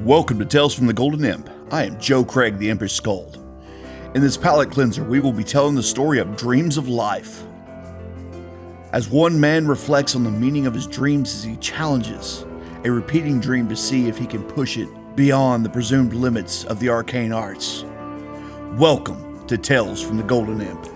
Welcome to Tales from the Golden Imp. I am Joe Craig, the Impish Skald. In this palate cleanser, we will be telling the story of dreams of life. As one man reflects on the meaning of his dreams as he challenges a repeating dream to see if he can push it beyond the presumed limits of the arcane arts. Welcome to Tales from the Golden Imp.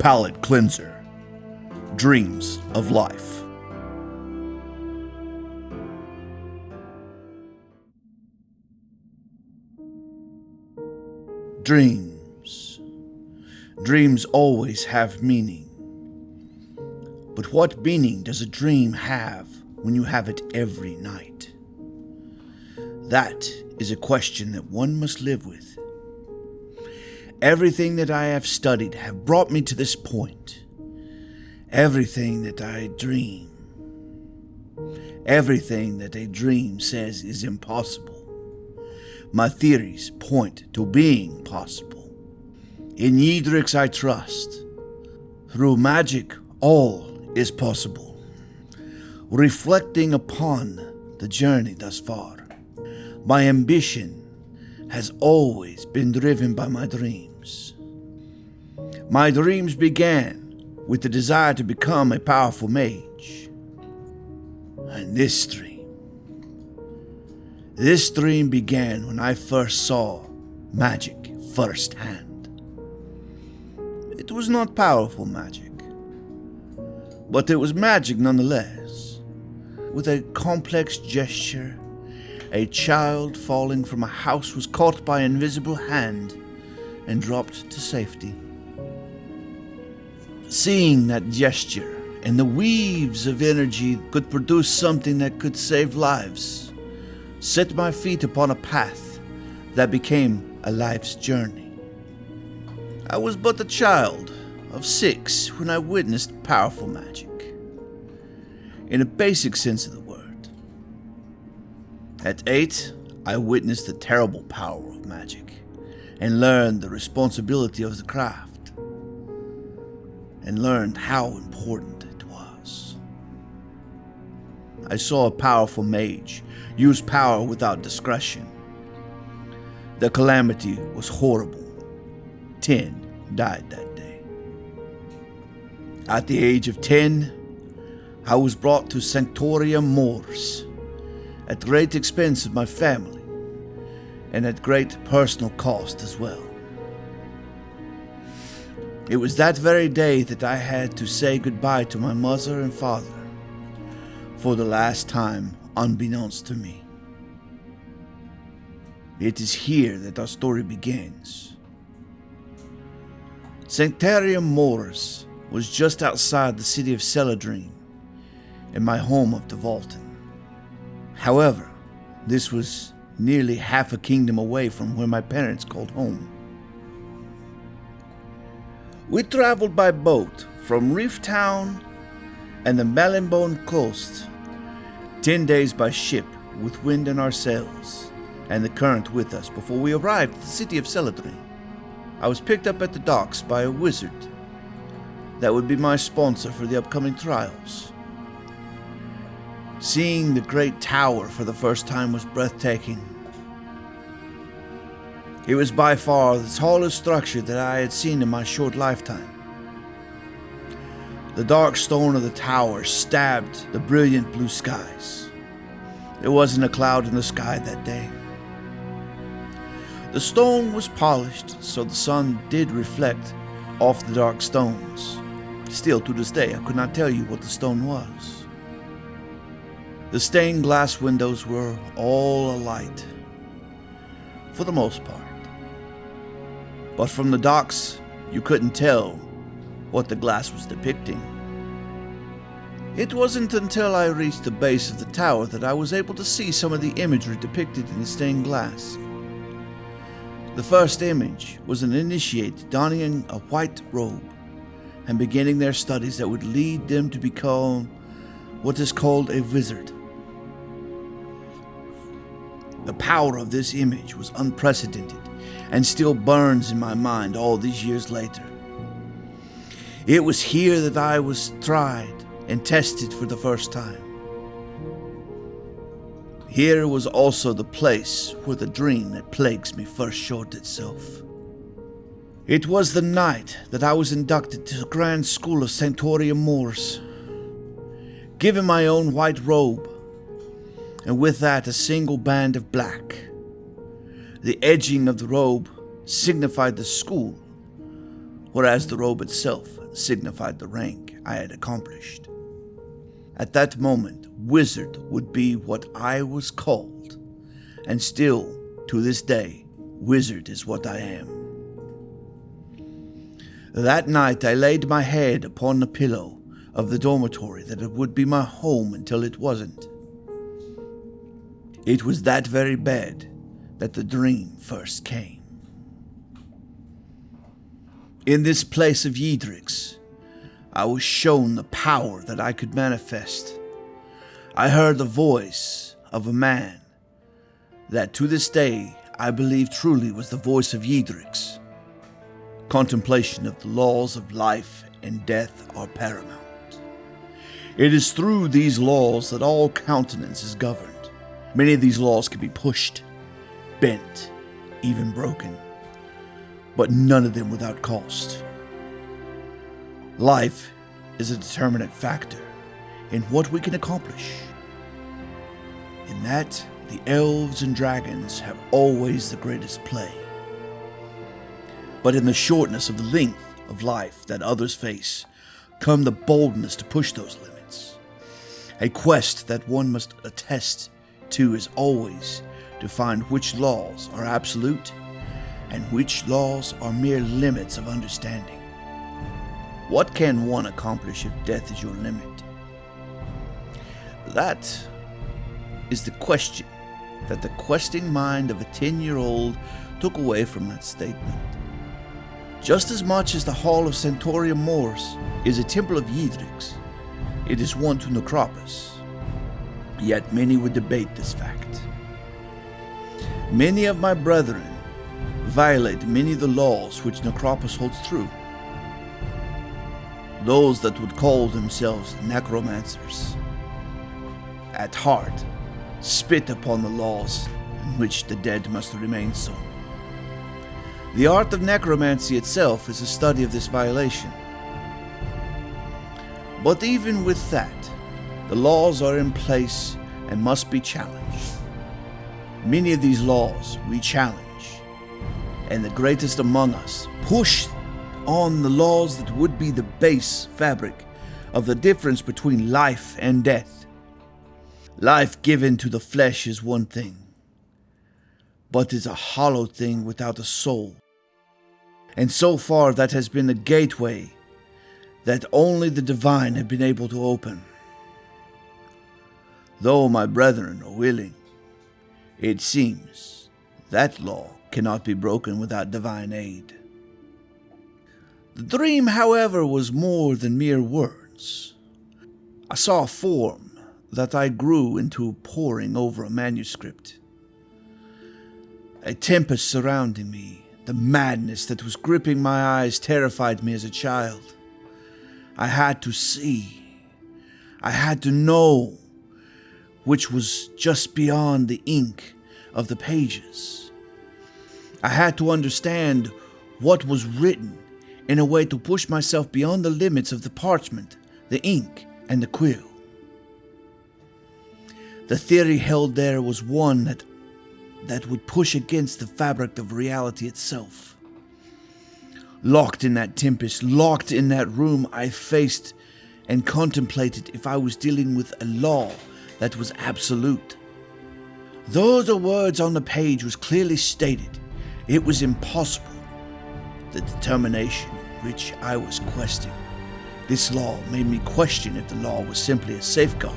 Palate Cleanser. Dreams of Life. Dreams. Dreams always have meaning. But what meaning does a dream have when you have it every night? That is a question that one must live with. Everything that I have studied have brought me to this point. Everything that I dream. Everything that a dream says is impossible. My theories point to being possible. In Yidrix I trust. Through magic, all is possible. Reflecting upon the journey thus far, my ambition has always been driven by my dreams. My dreams began with the desire to become a powerful mage. And this dream began when I first saw magic firsthand. It was not powerful magic, but it was magic nonetheless. With a complex gesture, a child falling from a house was caught by an invisible hand and dropped to safety. Seeing that gesture and the weaves of energy could produce something that could save lives, set my feet upon a path that became a life's journey. I was but a child of 6 when I witnessed powerful magic, in a basic sense of the word. At 8, I witnessed the terrible power of magic and learned the responsibility of the craft, and learned how important it was. I saw a powerful mage use power without discretion. The calamity was horrible. 10 died that day. At the age of 10, I was brought to Sanctarium Moors, at great expense of my family, and at great personal cost as well. It was that very day that I had to say goodbye to my mother and father, for the last time, unbeknownst to me. It is here that our story begins. Sanctarium Moors was just outside the city of Selidrine, and my home of Devolton. However, this was nearly half a kingdom away from where my parents called home. We traveled by boat from Reef Town and the Malambone coast, 10 days by ship with wind in our sails and the current with us before we arrived at the city of Selidrine. I was picked up at the docks by a wizard that would be my sponsor for the upcoming trials. Seeing the great tower for the first time was breathtaking. It was by far the tallest structure that I had seen in my short lifetime. The dark stone of the tower stabbed the brilliant blue skies. There wasn't a cloud in the sky that day. The stone was polished, so the sun did reflect off the dark stones. Still, to this day, I could not tell you what the stone was. The stained glass windows were all alight, for the most part. But from the docks, you couldn't tell what the glass was depicting. It wasn't until I reached the base of the tower that I was able to see some of the imagery depicted in the stained glass. The first image was an initiate donning a white robe and beginning their studies that would lead them to become what is called a wizard. The power of this image was unprecedented and still burns in my mind all these years later. It was here that I was tried and tested for the first time. Here was also the place where the dream that plagues me first showed itself. It was the night that I was inducted to the Grand School of Sanctarium Moors, given my own white robe, and with that a single band of black. The edging of the robe signified the school, whereas the robe itself signified the rank I had accomplished. At that moment, wizard would be what I was called, and still, to this day, wizard is what I am. That night I laid my head upon the pillow of the dormitory that it would be my home until it wasn't. It was that very bed that the dream first came. In this place of Yidrix, I was shown the power that I could manifest. I heard the voice of a man that to this day I believe truly was the voice of Yidrix. Contemplation of the laws of life and death are paramount. It is through these laws that all countenance is governed. Many of these laws can be pushed, bent, even broken, but none of them without cost. Life is a determinant factor in what we can accomplish. In that, the elves and dragons have always the greatest play. But in the shortness of the length of life that others face, come the boldness to push those limits. A quest that one must attest to is always to find which laws are absolute and which laws are mere limits of understanding. What can one accomplish if death is your limit? That is the question that the questing mind of a 10-year-old took away from that statement. Just as much as the Hall of Sanctarium Moors is a temple of Yidrix, it is one to Necropos. Yet many would debate this fact. Many of my brethren violate many of the laws which Necropos holds true. Those that would call themselves necromancers, at heart, spit upon the laws in which the dead must remain so. The art of necromancy itself is a study of this violation. But even with that, the laws are in place and must be challenged. Many of these laws we challenge, and the greatest among us push on the laws that would be the base fabric of the difference between life and death. Life given to the flesh is one thing, but is a hollow thing without a soul. And so far that has been the gateway that only the divine have been able to open. Though my brethren are willing, it seems that law cannot be broken without divine aid. The dream, however, was more than mere words. I saw a form that I grew into poring over a manuscript. A tempest surrounding me. The madness that was gripping my eyes terrified me as a child. I had to see. I had to know, which was just beyond the ink of the pages. I had to understand what was written in a way to push myself beyond the limits of the parchment, the ink, and the quill. The theory held there was one that would push against the fabric of reality itself. Locked in that tempest, locked in that room, I faced and contemplated if I was dealing with a law that was absolute. Though the words on the page was clearly stated, it was impossible. The determination in which I was questing this law made me question if the law was simply a safeguard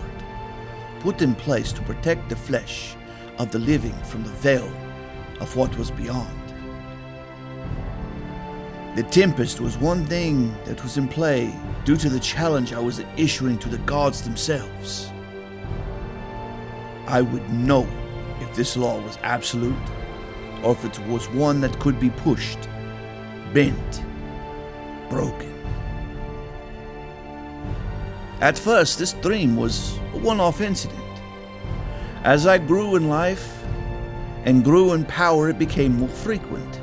put in place to protect the flesh of the living from the veil of what was beyond. The tempest was one thing that was in play due to the challenge I was issuing to the gods themselves. I would know if this law was absolute, or if it was one that could be pushed, bent, broken. At first, this dream was a one-off incident. As I grew in life and grew in power, it became more frequent.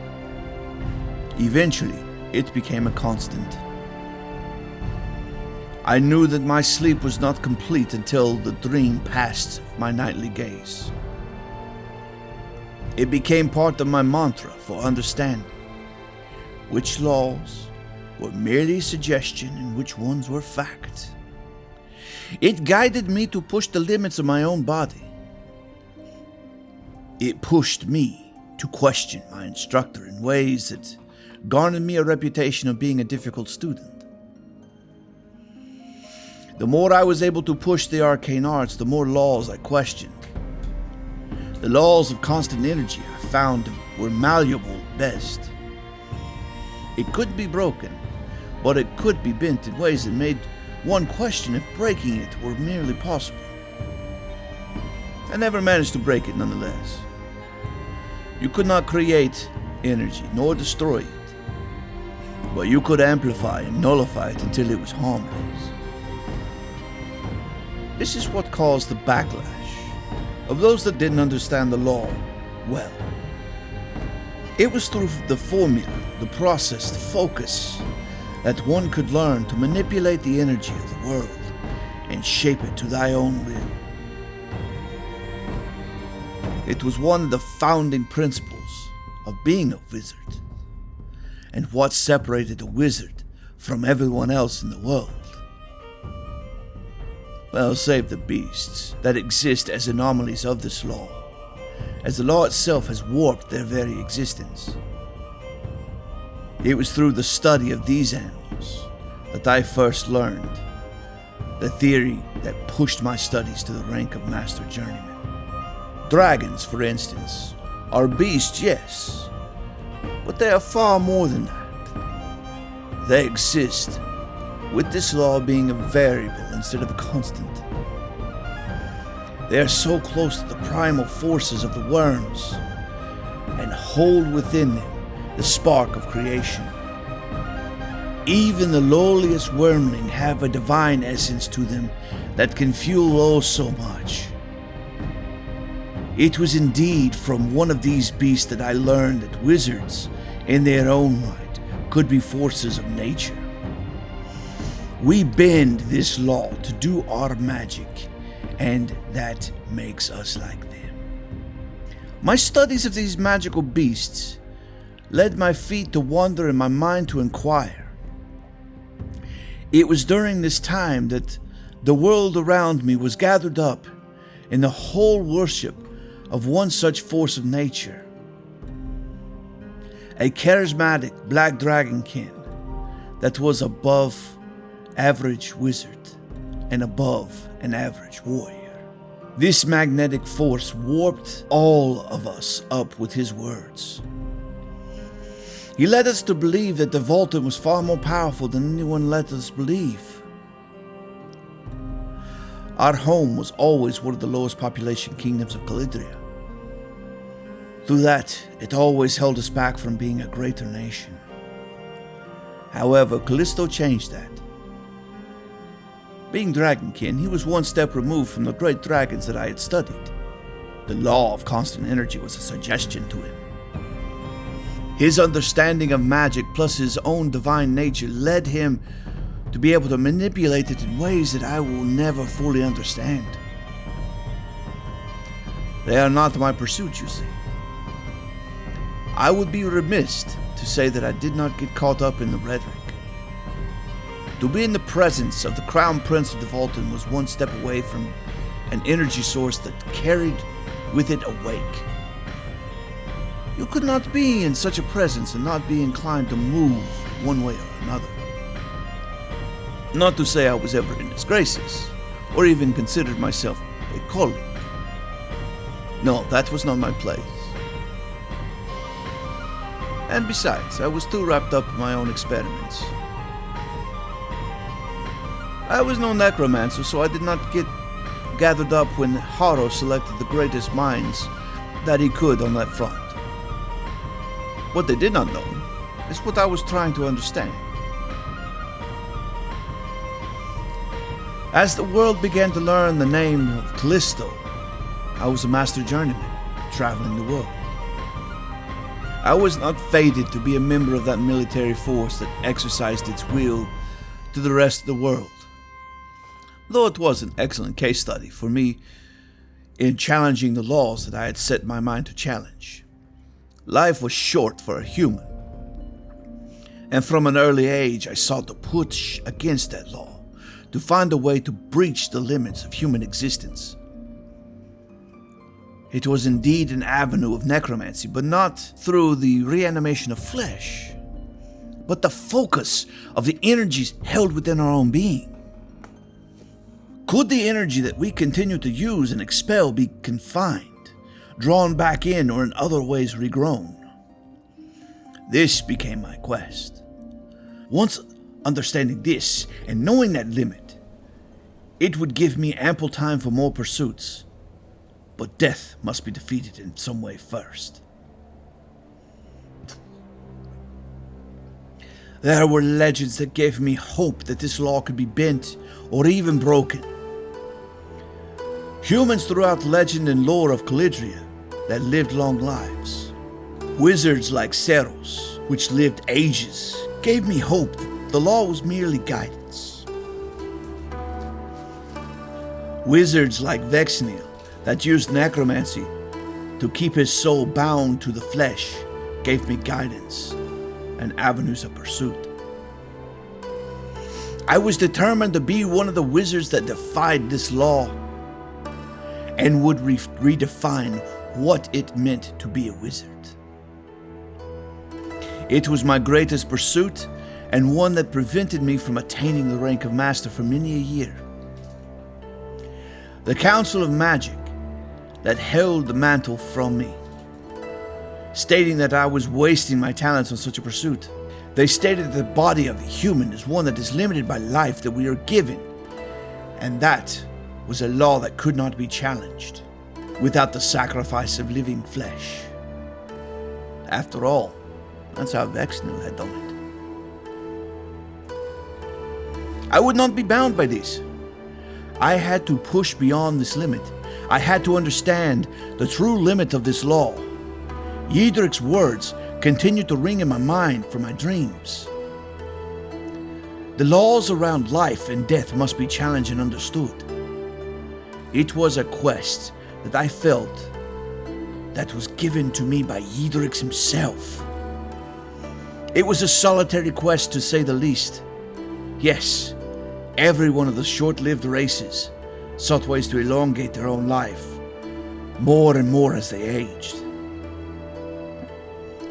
Eventually, it became a constant. I knew that my sleep was not complete until the dream passed my nightly gaze. It became part of my mantra for understanding which laws were merely suggestion and which ones were fact. It guided me to push the limits of my own body. It pushed me to question my instructor in ways that garnered me a reputation of being a difficult student. The more I was able to push the arcane arts, the more laws I questioned. The laws of constant energy I found were malleable at best. It couldn't be broken, but it could be bent in ways that made one question if breaking it were merely possible. I never managed to break it nonetheless. You could not create energy nor destroy it, but you could amplify and nullify it until it was harmless. This is what caused the backlash of those that didn't understand the law well. It was through the formula, the process, the focus, that one could learn to manipulate the energy of the world and shape it to thy own will. It was one of the founding principles of being a wizard, and what separated a wizard from everyone else in the world. Well, save the beasts that exist as anomalies of this law, as the law itself has warped their very existence. It was through the study of these animals that I first learned the theory that pushed my studies to the rank of master journeyman. Dragons, for instance, are beasts, yes, but they are far more than that. They exist, with this law being a variable instead of a constant. They are so close to the primal forces of the worms and hold within them the spark of creation. Even the lowliest wormling have a divine essence to them that can fuel oh so much. It was indeed from one of these beasts that I learned that wizards, in their own right, could be forces of nature. We bend this law to do our magic, and that makes us like them. My studies of these magical beasts led my feet to wander and my mind to inquire. It was during this time that the world around me was gathered up in the whole worship of one such force of nature, a charismatic black dragonkin that was above average wizard and above an average warrior. This magnetic force warped all of us up with his words. He led us to believe that the Voltan was far more powerful than anyone let us believe. Our home was always one of the lowest population kingdoms of Calidria. Through that, it always held us back from being a greater nation. However, Callisto changed that. Being Dragonkin, he was one step removed from the great dragons that I had studied. The law of constant energy was a suggestion to him. His understanding of magic plus his own divine nature led him to be able to manipulate it in ways that I will never fully understand. They are not my pursuit, you see. I would be remiss to say that I did not get caught up in the rhetoric. To be in the presence of the Crown Prince of the Voltan was one step away from an energy source that carried with it a wake. You could not be in such a presence and not be inclined to move one way or another. Not to say I was ever in his graces, or even considered myself a colleague. No, that was not my place. And besides, I was too wrapped up in my own experiments. I was no necromancer, so I did not get gathered up when Haro selected the greatest minds that he could on that front. What they did not know is what I was trying to understand. As the world began to learn the name of Callisto, I was a master journeyman, traveling the world. I was not fated to be a member of that military force that exercised its will to the rest of the world, though it was an excellent case study for me in challenging the laws that I had set my mind to challenge. Life was short for a human, and from an early age I sought to push against that law, to find a way to breach the limits of human existence. It was indeed an avenue of necromancy, but not through the reanimation of flesh, but the focus of the energies held within our own being. Could the energy that we continue to use and expel be confined, drawn back in, or in other ways regrown? This became my quest. Once understanding this and knowing that limit, it would give me ample time for more pursuits. But death must be defeated in some way first. There were legends that gave me hope that this law could be bent or even broken. Humans throughout legend and lore of Calidria that lived long lives. Wizards like Xephos, which lived ages, gave me hope that the law was merely guidance. Wizards like Vexnil, that used necromancy to keep his soul bound to the flesh, gave me guidance and avenues of pursuit. I was determined to be one of the wizards that defied this law and would redefine what it meant to be a wizard. It was my greatest pursuit and one that prevented me from attaining the rank of master for many a year. The Council of Magic that held the mantle from me, stating that I was wasting my talents on such a pursuit. They stated that the body of a human is one that is limited by life that we are given, and that was a law that could not be challenged without the sacrifice of living flesh. After all, that's how Vexnil had done it. I would not be bound by this. I had to push beyond this limit. I had to understand the true limit of this law. Yidric's words continued to ring in my mind from my dreams. The laws around life and death must be challenged and understood. It was a quest that I felt that was given to me by Yidrix himself. It was a solitary quest, to say the least. Yes, every one of the short-lived races sought ways to elongate their own life, more and more as they aged.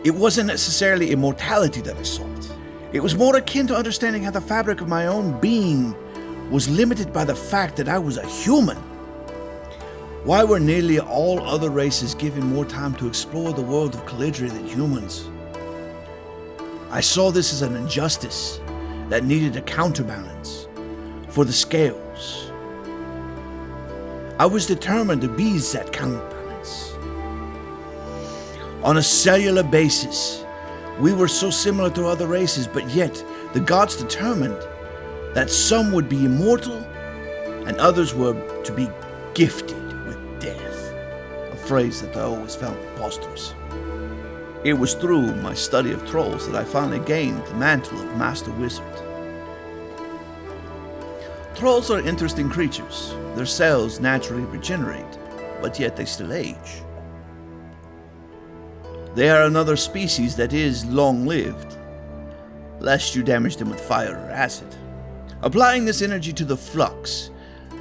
It wasn't necessarily immortality that I sought. It was more akin to understanding how the fabric of my own being was limited by the fact that I was a human. Why were nearly all other races given more time to explore the world of Calidria than humans? I saw this as an injustice that needed a counterbalance for the scales. I was determined to be that counterbalance. On a cellular basis, we were so similar to other races, but yet the gods determined that some would be immortal and others were to be gifted with death, a phrase that I always found preposterous. It was through my study of trolls that I finally gained the mantle of Master Wizard. Trolls are interesting creatures. Their cells naturally regenerate, but yet they still age. They are another species that is long-lived, lest you damage them with fire or acid. Applying this energy to the flux,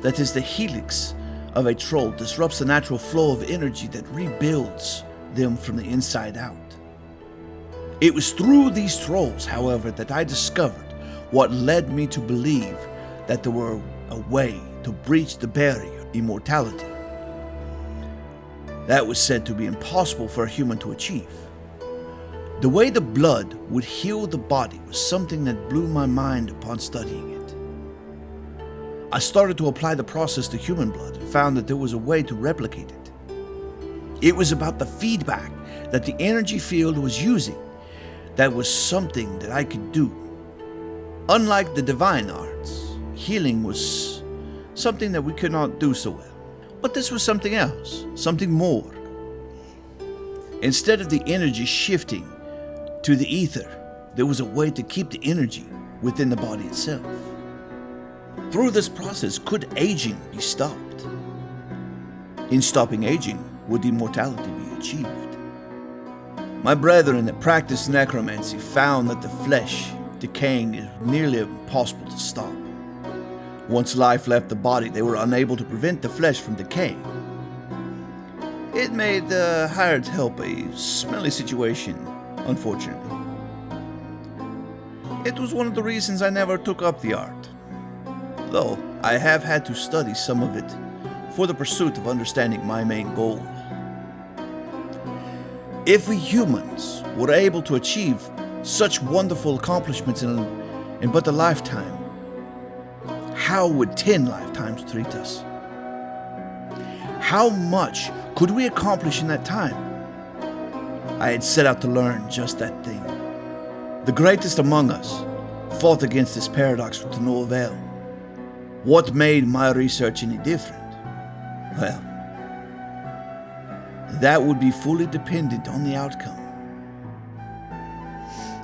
that is the helix of a troll, disrupts the natural flow of energy that rebuilds them from the inside out. It was through these trolls, however, that I discovered what led me to believe that there were a way to breach the barrier of immortality that was said to be impossible for a human to achieve. The way the blood would heal the body was something that blew my mind upon studying it. I started to apply the process to human blood and found that there was a way to replicate it. It was about the feedback that the energy field was using. That was something that I could do. Unlike the divine arts, healing was something that we could not do so well. But this was something else, something more. Instead of the energy shifting to the ether, there was a way to keep the energy within the body itself. Through this process, could aging be stopped? In stopping aging, would immortality be achieved? My brethren that practiced necromancy found that the flesh decaying is nearly impossible to stop. Once life left the body, they were unable to prevent the flesh from decaying. It made the hired help a smelly situation, unfortunately. It was one of the reasons I never took up the art, though I have had to study some of it for the pursuit of understanding my main goal. If we humans were able to achieve such wonderful accomplishments in but a lifetime, how would 10 lifetimes treat us? How much could we accomplish in that time? I had set out to learn just that thing. The greatest among us fought against this paradox with no avail. What made my research any different? Well, that would be fully dependent on the outcome.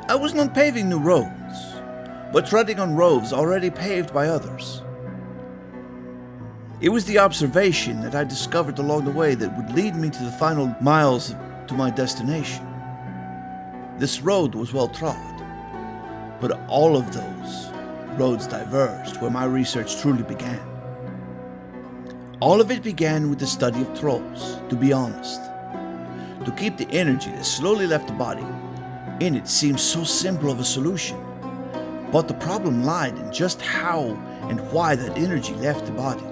I was not paving new roads, but treading on roads already paved by others. It was the observation that I discovered along the way that would lead me to the final miles to my destination. This road was well trod, but all of those roads diverged where my research truly began. All of it began with the study of trolls, to be honest. To keep the energy that slowly left the body in it seemed so simple of a solution, but the problem lied in just how and why that energy left the body.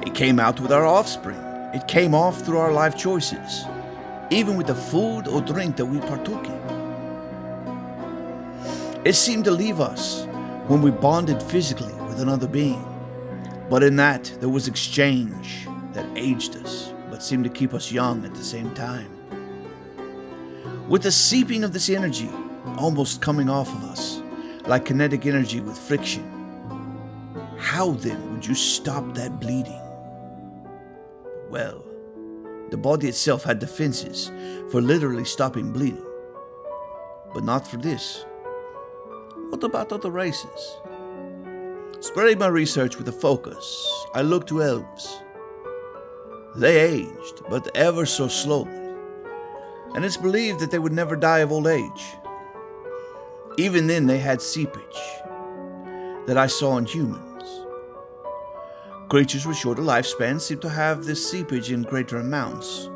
It came out with our offspring. It came off through our life choices, even with the food or drink that we partook in. It seemed to leave us when we bonded physically with another being, but in that there was exchange that aged us, but seemed to keep us young at the same time. With the seeping of this energy almost coming off of us, like kinetic energy with friction, how then would you stop that bleeding? Well, the body itself had defenses for literally stopping bleeding, but not for this. What about other races? Spreading my research with a focus, I looked to elves. They aged, but ever so slowly, and it's believed that they would never die of old age. Even then they had seepage that I saw in humans. Creatures with shorter lifespans seem to have this seepage in greater amounts,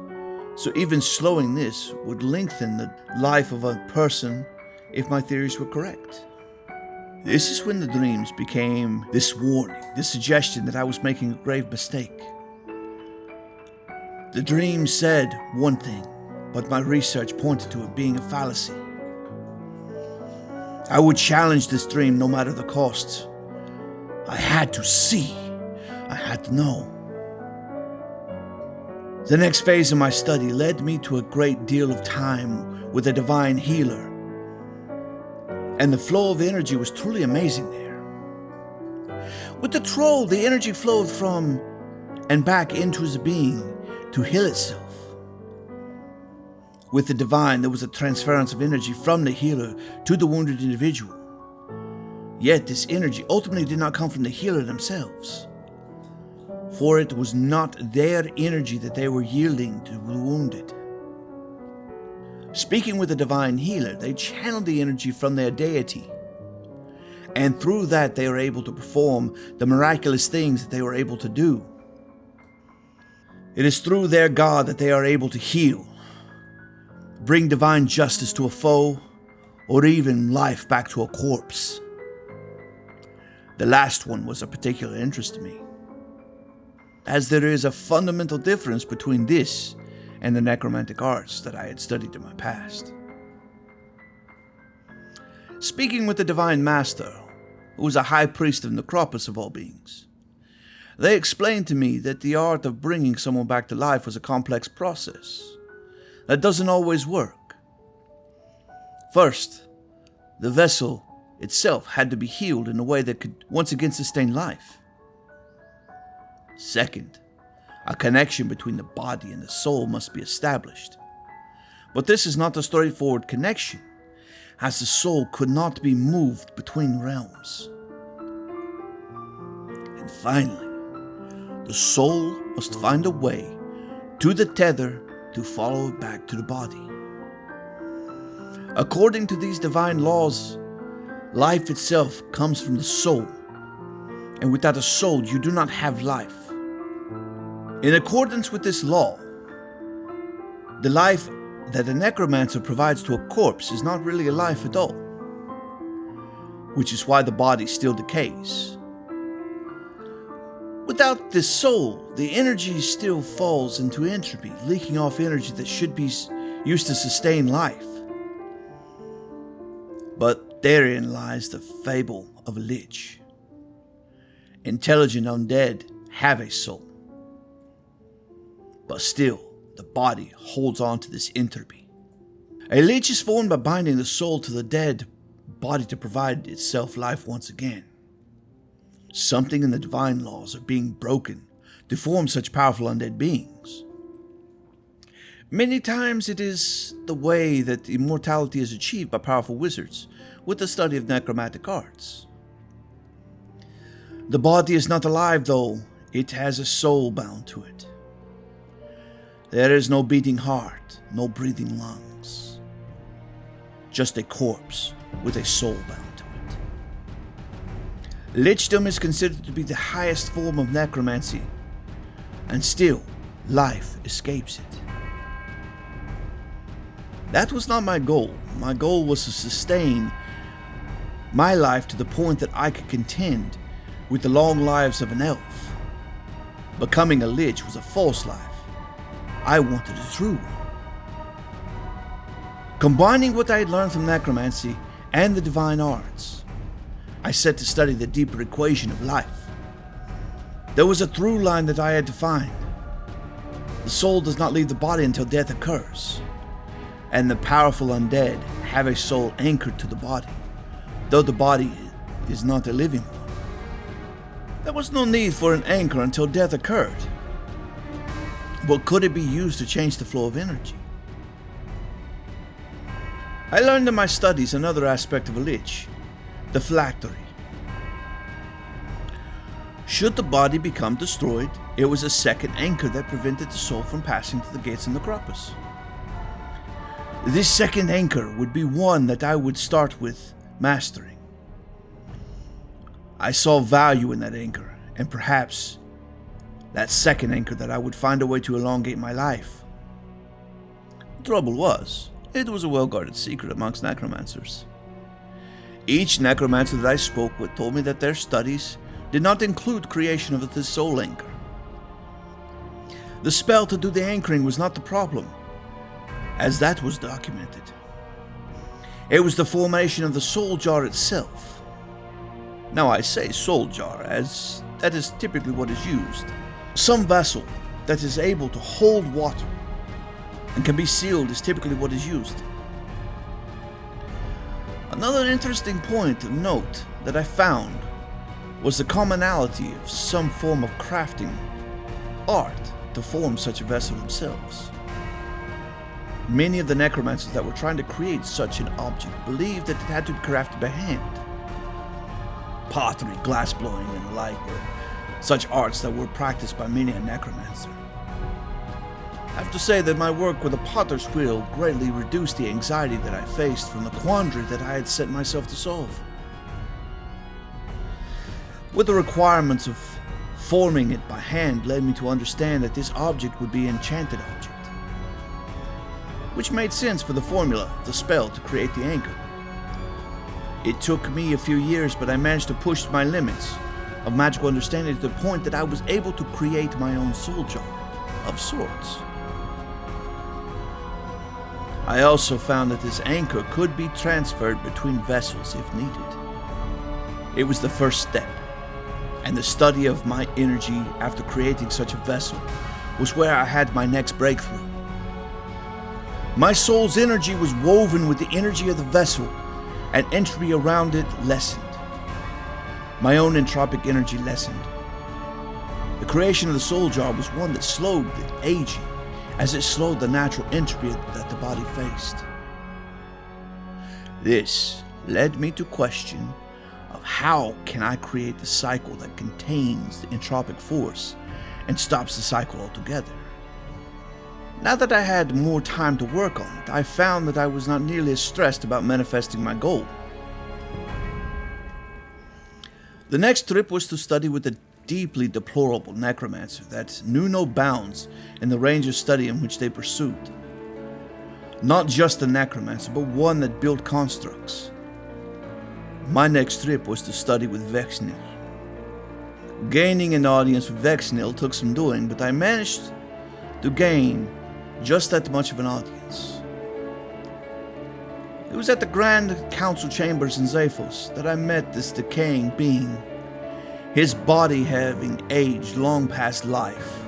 so even slowing this would lengthen the life of a person if my theories were correct. This is when the dreams became this warning, this suggestion that I was making a grave mistake. The dream said one thing, but my research pointed to it being a fallacy. I would challenge this dream no matter the cost. I had to see. I had to know. The next phase of my study led me to a great deal of time with a divine healer, and the flow of energy was truly amazing there. With the troll, the energy flowed from and back into his being to heal itself. With the divine, there was a transference of energy from the healer to the wounded individual. Yet this energy ultimately did not come from the healer themselves, for it was not their energy that they were yielding to the wounded. Speaking with the divine healer, they channeled the energy from their deity, and through that they were able to perform the miraculous things that they were able to do. It is through their God that they are able to heal, bring divine justice to a foe, or even life back to a corpse. The last one was of particular interest to me, as there is a fundamental difference between this and the necromantic arts that I had studied in my past. Speaking with the divine master, who was a high priest of Necropus of all beings, They explained to me that the art of bringing someone back to life was a complex process that doesn't always work. First, the vessel itself had to be healed in a way that could once again sustain life. Second, a connection between the body and the soul must be established. But this is not a straightforward connection, as the soul could not be moved between realms. And finally, the soul must find a way to the tether to follow it back to the body. According to these divine laws, life itself comes from the soul, and without a soul you do not have life. In accordance with this law, the life that a necromancer provides to a corpse is not really a life at all, which is why the body still decays. Without this soul, the energy still falls into entropy, leaking off energy that should be used to sustain life. But therein lies the fable of a lich. Intelligent undead have a soul, but still the body holds on to this entropy. A lich is formed by binding the soul to the dead body to provide itself life once again. Something in the divine laws are being broken to form such powerful undead beings. Many times it is the way that immortality is achieved by powerful wizards with the study of necromantic arts. The body is not alive though, it has a soul bound to it. There is no beating heart, no breathing lungs. Just a corpse with a soul bound to it. Lichdom is considered to be the highest form of necromancy, and still, life escapes it. That was not my goal. My goal was to sustain my life to the point that I could contend with the long lives of an elf. Becoming a lich was a false life. I wanted a true one. Combining what I had learned from necromancy and the divine arts, I set to study the deeper equation of life. There was a through line that I had to find. The soul does not leave the body until death occurs, and the powerful undead have a soul anchored to the body, though the body is not a living one. There was no need for an anchor until death occurred. But could it be used to change the flow of energy? I learned in my studies another aspect of a lich, the phylactery. Should the body become destroyed, it was a second anchor that prevented the soul from passing to the gates of Necropus. This second anchor would be one that I would start with mastering. I saw value in that anchor, and perhaps that second anchor that I would find a way to elongate my life. The trouble was, it was a well-guarded secret amongst necromancers. Each necromancer that I spoke with told me that their studies did not include creation of this soul anchor. The spell to do the anchoring was not the problem, as that was documented. It was the formation of the soul jar itself. Now I say soul jar, as that is typically what is used. Some vessel that is able to hold water and can be sealed is typically what is used. Another interesting point of note that I found was the commonality of some form of crafting art to form such a vessel themselves. Many of the necromancers that were trying to create such an object believed that it had to be crafted by hand. Pottery, glass blowing, and the like were such arts that were practiced by many a necromancer. I have to say that my work with the potter's wheel greatly reduced the anxiety that I faced from the quandary that I had set myself to solve. With the requirements of forming it by hand led me to understand that this object would be an enchanted object, which made sense for the formula, the spell to create the anchor. It took me a few years, but I managed to push my limits of magical understanding to the point that I was able to create my own soul jar of sorts. I also found that this anchor could be transferred between vessels if needed. It was the first step, And the study of my energy after creating such a vessel was where I had my next breakthrough. My soul's energy was woven with the energy of the vessel, and entropy around it lessened. My own entropic energy lessened. The creation of the soul jar was one that slowed the aging, as it slowed the natural entropy that the body faced. This led me to question of how can I create the cycle that contains the entropic force and stops the cycle altogether. Now that I had more time to work on it, I found that I was not nearly as stressed about manifesting my goal. The next trip was to study with a deeply deplorable necromancer that knew no bounds in the range of study in which they pursued. Not just a necromancer, but one that built constructs. My next trip was to study with Vexnil. Gaining an audience with Vexnil took some doing, but I managed to gain just that much of an audience. It was at the Grand Council Chambers in Xephos that I met this decaying being, his body having aged long past life.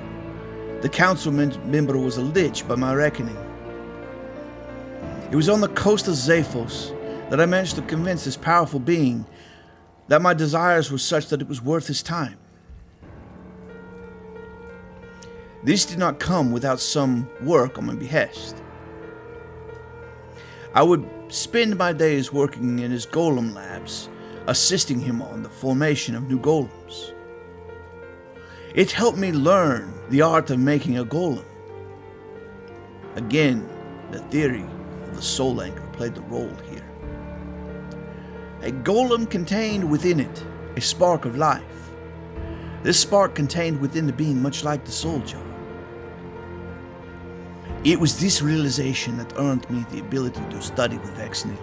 The council member was a lich by my reckoning. It was on the coast of Xephos that I managed to convince this powerful being that my desires were such that it was worth his time. This did not come without some work on my behest. I would spend my days working in his golem labs, assisting him on the formation of new golems. It helped me learn the art of making a golem. Again, the theory of the soul anchor played the role here. A golem contained within it a spark of life. This spark contained within the being much like the soul jar. It was this realization that earned me the ability to study with Vexnil.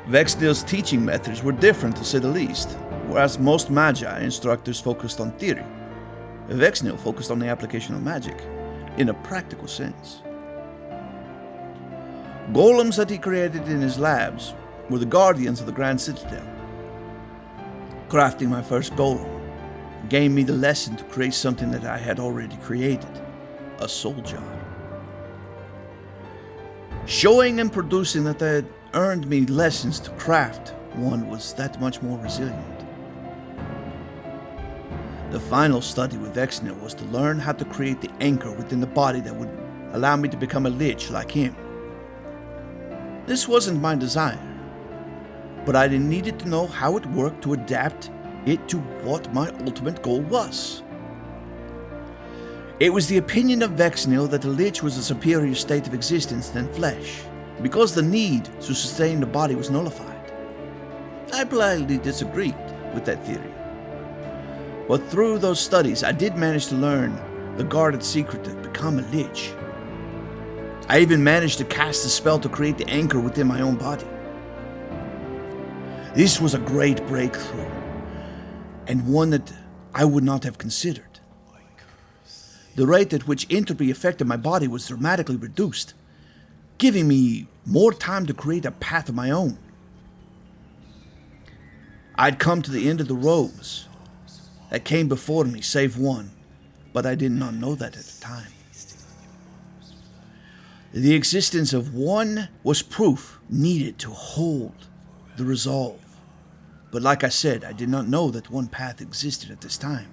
Vexnil's teaching methods were different to say the least, whereas most magi instructors focused on theory. Vexnil focused on the application of magic, in a practical sense. Golems that he created in his labs were the guardians of the Grand Citadel. Crafting my first golem gave me the lesson to create something that I had already created, a soul jar. Showing and producing that had earned me lessons to craft one was that much more resilient. The final study with Vexnil was to learn how to create the anchor within the body that would allow me to become a lich like him. This wasn't my desire, but I needed to know how it worked to adapt it to what my ultimate goal was. It was the opinion of Vexnil that the lich was a superior state of existence than flesh, because the need to sustain the body was nullified. I politely disagreed with that theory. But through those studies, I did manage to learn the guarded secret to become a lich. I even managed to cast a spell to create the anchor within my own body. This was a great breakthrough, and one that I would not have considered. The rate at which entropy affected my body was dramatically reduced, giving me more time to create a path of my own. I'd come to the end of the roads that came before me, save one, but I did not know that at the time. The existence of one was proof needed to hold the resolve, but like I said, I did not know that one path existed at this time.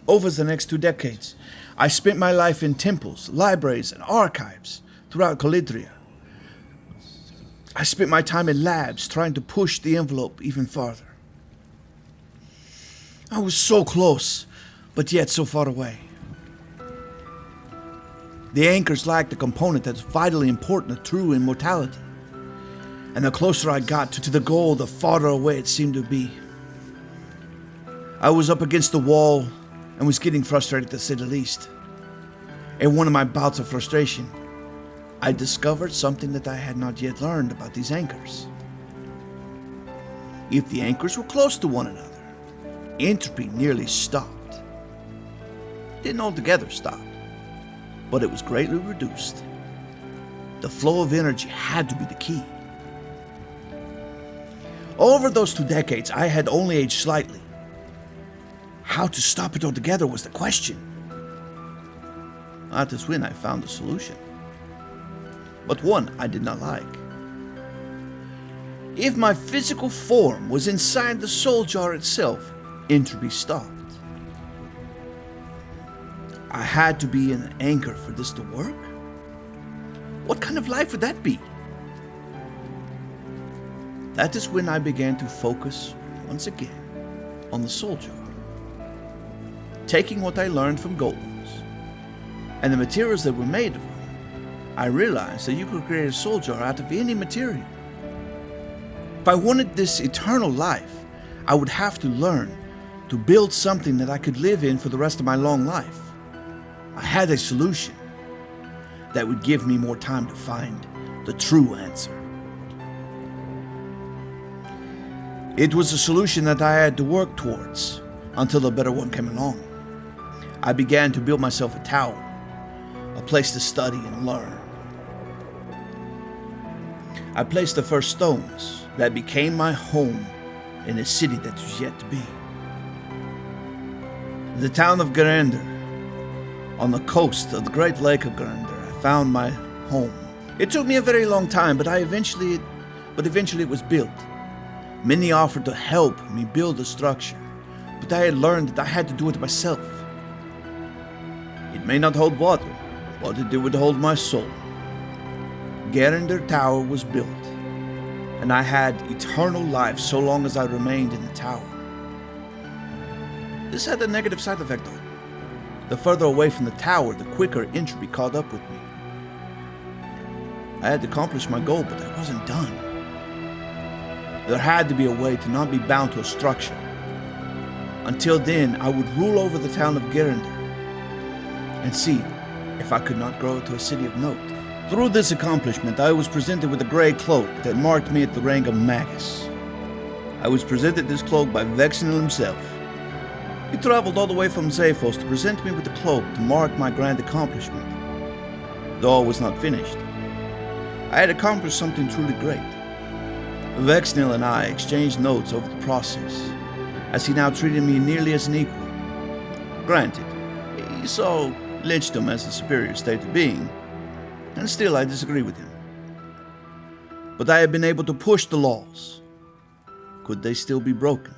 Over the next 2 decades, I spent my life in temples, libraries, and archives throughout Calidria. I spent my time in labs trying to push the envelope even farther. I was so close, but yet so far away. The anchors lacked a component that's vitally important to true immortality. And the closer I got to the goal, the farther away it seemed to be. I was up against the wall and was getting frustrated to say the least. In one of my bouts of frustration, I discovered something that I had not yet learned about these anchors. If the anchors were close to one another, entropy nearly stopped. It didn't altogether stop, but it was greatly reduced. The flow of energy had to be the key. Over those 2 decades, I had only aged slightly. How to stop it altogether was the question. That is when I found a solution. But one I did not like. If my physical form was inside the soul jar itself, entropy stopped. I had to be an anchor for this to work? What kind of life would that be? That is when I began to focus, once again, on the soul jar. Taking what I learned from golems, and the materials that were made of them, I realized that you could create a soul jar out of any material. If I wanted this eternal life, I would have to learn to build something that I could live in for the rest of my long life. I had a solution that would give me more time to find the true answer. It was a solution that I had to work towards until a better one came along. I began to build myself a tower, a place to study and learn. I placed the first stones that became my home in a city that was yet to be. The town of Gerunder, on the coast of the great lake of Gerunder, I found my home. It took me a very long time, but eventually it was built. Many offered to help me build the structure, but I had learned that I had to do it myself. It may not hold water, but it would hold my soul. Gerunder Tower was built, and I had eternal life so long as I remained in the tower. This had a negative side effect though. The further away from the tower, the quicker entropy caught up with me. I had accomplished my goal, but I wasn't done. There had to be a way to not be bound to a structure. Until then, I would rule over the town of Gerunder and see if I could not grow it to a city of note. Through this accomplishment, I was presented with a grey cloak that marked me at the rank of Magus. I was presented this cloak by Vexnil himself. He traveled all the way from Xephos to present me with the cloak to mark my grand accomplishment. Though all was not finished, I had accomplished something truly great. Vexnil and I exchanged notes over the process, as he now treated me nearly as an equal. Granted, he saw lynchdom as a superior state of being, and still I disagree with him. But I had been able to push the laws. Could they still be broken?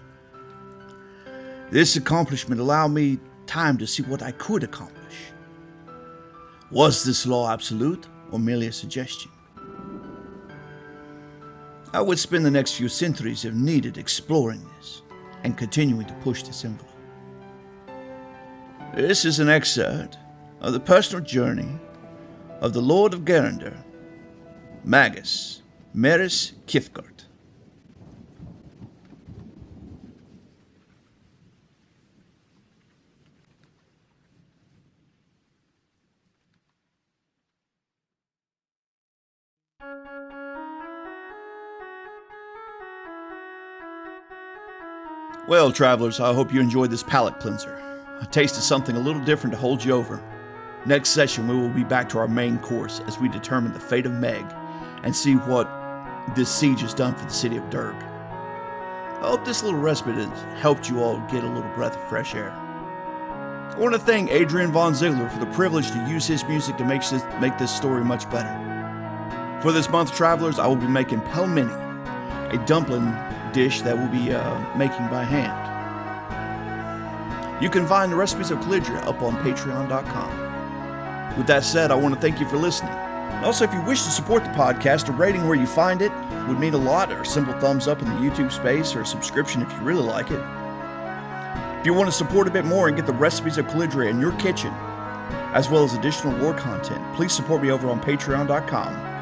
This accomplishment allowed me time to see what I could accomplish. Was this law absolute or merely a suggestion? I would spend the next few centuries if needed exploring this and continuing to push this envelope. This is an excerpt of the personal journey of the Lord of Gerunder, Magus Maris Kifsgurd. Well, travelers, I hope you enjoyed this palate cleanser. A taste of something a little different to hold you over. Next session, we will be back to our main course as we determine the fate of Meg and see what this siege has done for the city of Durg. I hope this little respite has helped you all get a little breath of fresh air. I want to thank Adrian Von Ziegler for the privilege to use his music to make this story much better. For this month, travelers, I will be making pelmeni, a dumpling dish that we'll be making by hand. You can find the recipes of Calidria up on patreon.com. With that said, I want to thank you for listening. Also, if you wish to support the podcast, a rating where you find it would mean a lot, or a simple thumbs up in the YouTube space, or a subscription if you really like it. If you want to support a bit more and get the recipes of Calidria in your kitchen, as well as additional lore content, please support me over on patreon.com.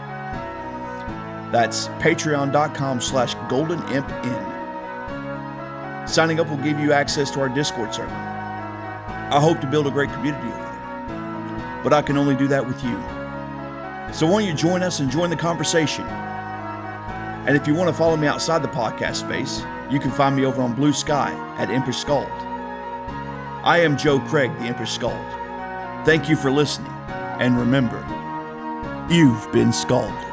That's patreon.com/goldenmpn. Signing up will give you access to our Discord server. I hope to build a great community over there, but I can only do that with you. So won't you join us and join the conversation? And if you want to follow me outside the podcast space, you can find me over on Blue Sky at Empress Skald. I am Joe Craig, the Empress Skald. Thank you for listening, and remember, you've been scalded.